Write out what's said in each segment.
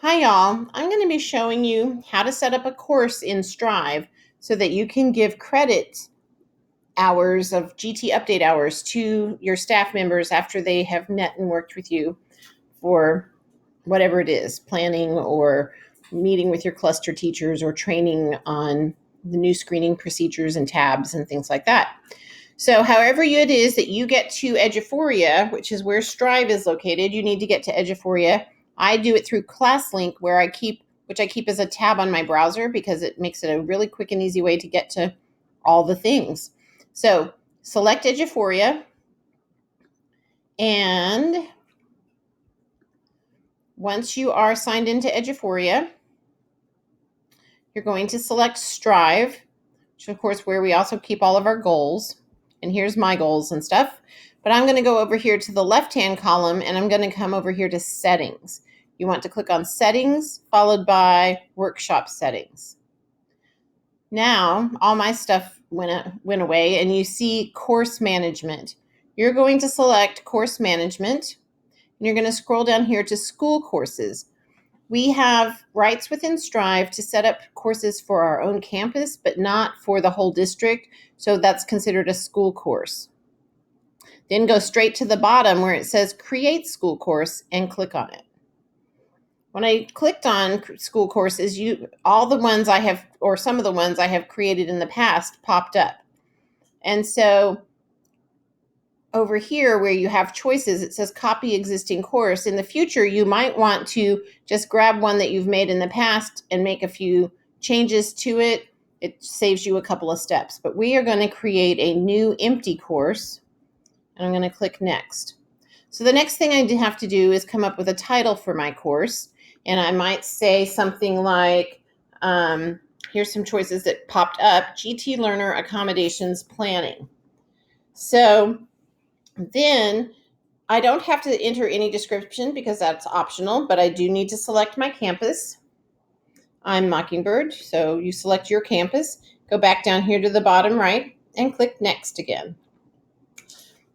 Hi y'all, I'm going to be showing you how to set up a course in Strive so that you can give credit hours of GT update hours to your staff members after they have met and worked with you for whatever it is, planning or meeting with your cluster teachers or training on the new screening procedures and tabs and things like that. So however it is that you get to Eduphoria, which is where Strive is located, you need to get to Eduphoria. I do it through ClassLink, which I keep as a tab on my browser because it makes it a really quick and easy way to get to all the things. So select Eduphoria, and once you are signed into Eduphoria, you're going to select Strive, which of course where we also keep all of our goals. And here's my goals and stuff. But I'm going to go over here to the left-hand column, and I'm going to come over here to Settings. You want to click on Settings, followed by Workshop Settings. Now, all my stuff went away, and you see Course Management. You're going to select Course Management, and you're going to scroll down here to School Courses. We have rights within Strive to set up courses for our own campus, but not for the whole district, so that's considered a school course. Then go straight to the bottom where it says Create School Course and click on it. When I clicked on school courses, all the ones I have, or some of the ones I have created in the past, popped up. And so over here where you have choices, it says copy existing course. In the future, you might want to just grab one that you've made in the past and make a few changes to it. It saves you a couple of steps. But we are going to create a new empty course, and I'm going to click next. So the next thing I have to do is come up with a title for my course. And I might say something like, here's some choices that popped up: GT Learner Accommodations Planning. So then I don't have to enter any description because that's optional, but I do need to select my campus. I'm Mockingbird, so you select your campus, go back down here to the bottom right, and click Next again.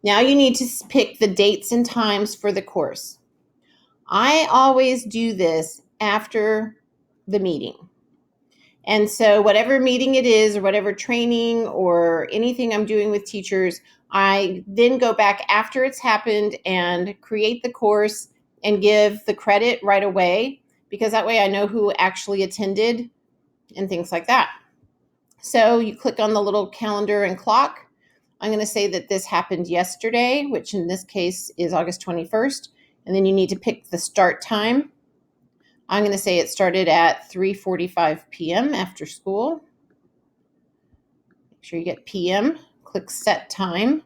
Now you need to pick the dates and times for the course. I always do this after the meeting. And so whatever meeting it is, or whatever training or anything I'm doing with teachers, I then go back after it's happened and create the course and give the credit right away, because that way I know who actually attended and things like that. So you click on the little calendar and clock. I'm going to say that this happened yesterday, which in this case is August 21st. And then you need to pick the start time. I'm going to say it started at 3:45 p.m. after school. Make sure you get PM, click set time.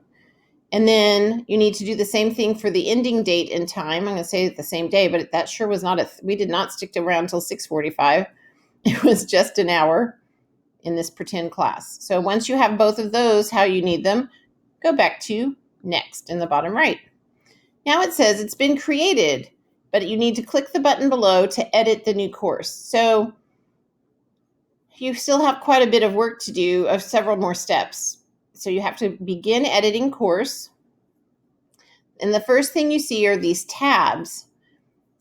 And then you need to do the same thing for the ending date and time. I'm going to say the same day, but that sure was not we did not stick around until 6:45. It was just an hour in this pretend class. So once you have both of those, how you need them, go back to next in the bottom right. Now it says it's been created, but you need to click the button below to edit the new course. So you still have quite a bit of work to do, of several more steps. So you have to begin editing course. And the first thing you see are these tabs.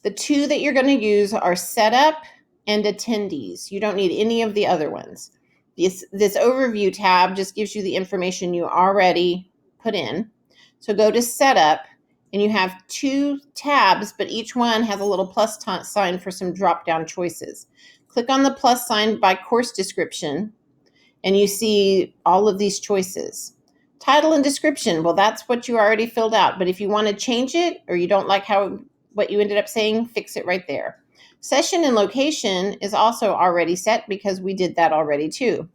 The two that you're going to use are Setup and Attendees. You don't need any of the other ones. This overview tab just gives you the information you already put in. So go to Setup, and you have two tabs, but each one has a little plus sign for some drop-down choices. Click on the plus sign by course description, and you see all of these choices. Title and description, well, that's what you already filled out, but if you want to change it or you don't like what you ended up saying, fix it right there. Session and location is also already set because we did that already too.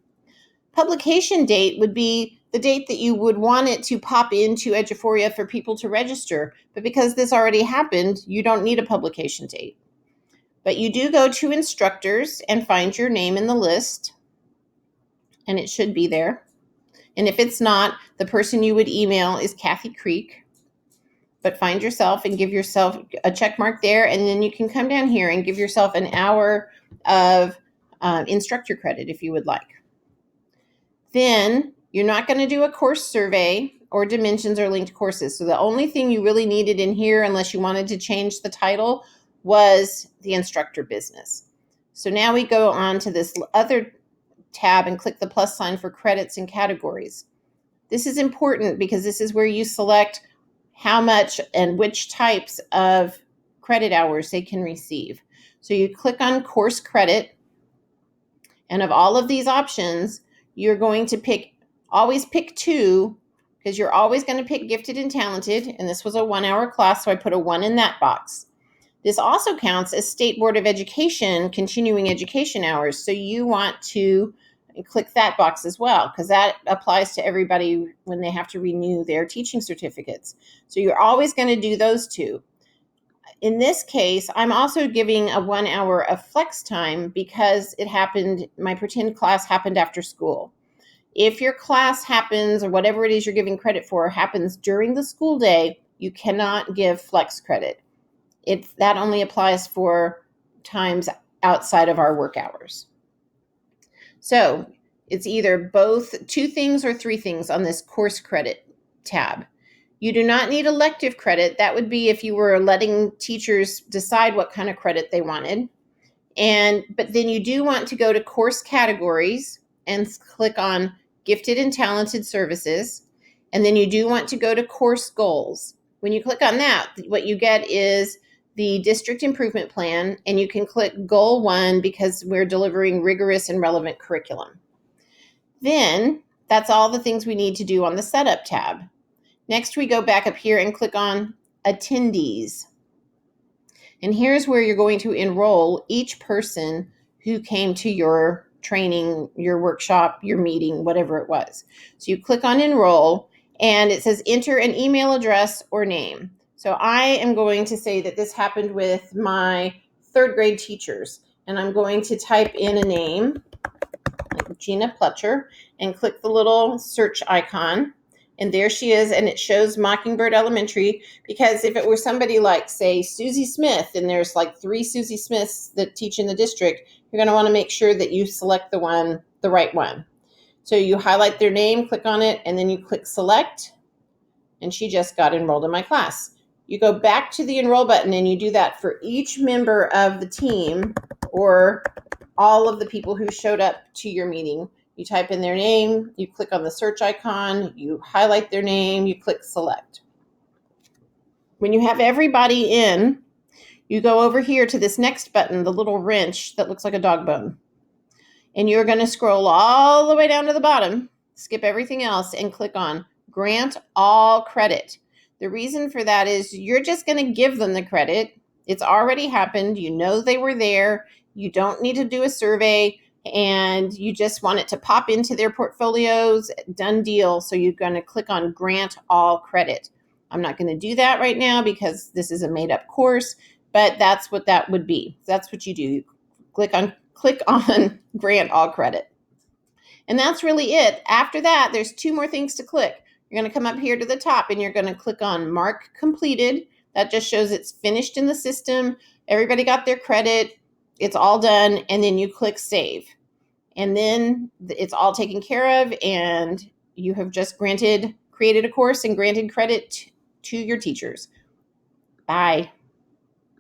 Publication date would be the date that you would want it to pop into Eduphoria for people to register, but because this already happened, you don't need a publication date. But you do go to instructors and find your name in the list, and it should be there. And if it's not, the person you would email is Kathy Creek. But find yourself and give yourself a check mark there, and then you can come down here and give yourself an hour of instructor credit if you would like. Then you're not going to do a course survey or dimensions or linked courses. So the only thing you really needed in here, unless you wanted to change the title, was the instructor business. So now we go on to this other tab and click the plus sign for credits and categories. This is important because this is where you select how much and which types of credit hours they can receive. So you click on course credit, and of all of these options, you're going to always pick 2, because you're always going to pick gifted and talented, and this was a 1-hour class, so I put a 1 in that box. This also counts as State Board of Education continuing education hours, so you want to click that box as well, because that applies to everybody when they have to renew their teaching certificates. So you're always going to do those 2. In this case, I'm also giving a 1 hour of flex time because my pretend class happened after school. If your class happens, or whatever it is you're giving credit for, happens during the school day, you cannot give flex credit. That only applies for times outside of our work hours. So it's either both 2 things or 3 things on this course credit tab. You do not need elective credit. That would be if you were letting teachers decide what kind of credit they wanted. But then you do want to go to course categories and click on gifted and talented services. And then you do want to go to course goals. When you click on that, what you get is the district improvement plan, and you can click goal 1 because we're delivering rigorous and relevant curriculum. Then that's all the things we need to do on the setup tab. Next, we go back up here and click on attendees. And here's where you're going to enroll each person who came to your training, your workshop, your meeting, whatever it was. So you click on enroll, and it says enter an email address or name. So I am going to say that this happened with my 3rd grade teachers, and I'm going to type in a name, like Gina Pletcher, and click the little search icon. And there she is, and it shows Mockingbird Elementary, because if it were somebody like, say, Susie Smith, and there's like 3 Susie Smiths that teach in the district, you're going to want to make sure that you select the right one. So you highlight their name, click on it, and then you click select, and she just got enrolled in my class. You go back to the enroll button, and you do that for each member of the team or all of the people who showed up to your meeting. You type in their name, you click on the search icon, you highlight their name, you click select. When you have everybody in, you go over here to this next button, the little wrench that looks like a dog bone. And you're going to scroll all the way down to the bottom, skip everything else, and click on grant all credit. The reason for that is you're just going to give them the credit. It's already happened. You know they were there. You don't need to do a survey, and you just want it to pop into their portfolios. Done deal. So you're going to click on grant all credit. I'm not going to do that right now because this is a made-up course, but that's what that would be. That's what you do. You click on grant all credit. And that's really it. After that, there's 2 more things to click. You're going to come up here to the top, and you're going to click on mark completed. That just shows it's finished in the system. Everybody got their credit. It's all done. And then you click save. And then it's all taken care of, and you have just created a course and granted credit to your teachers. Bye.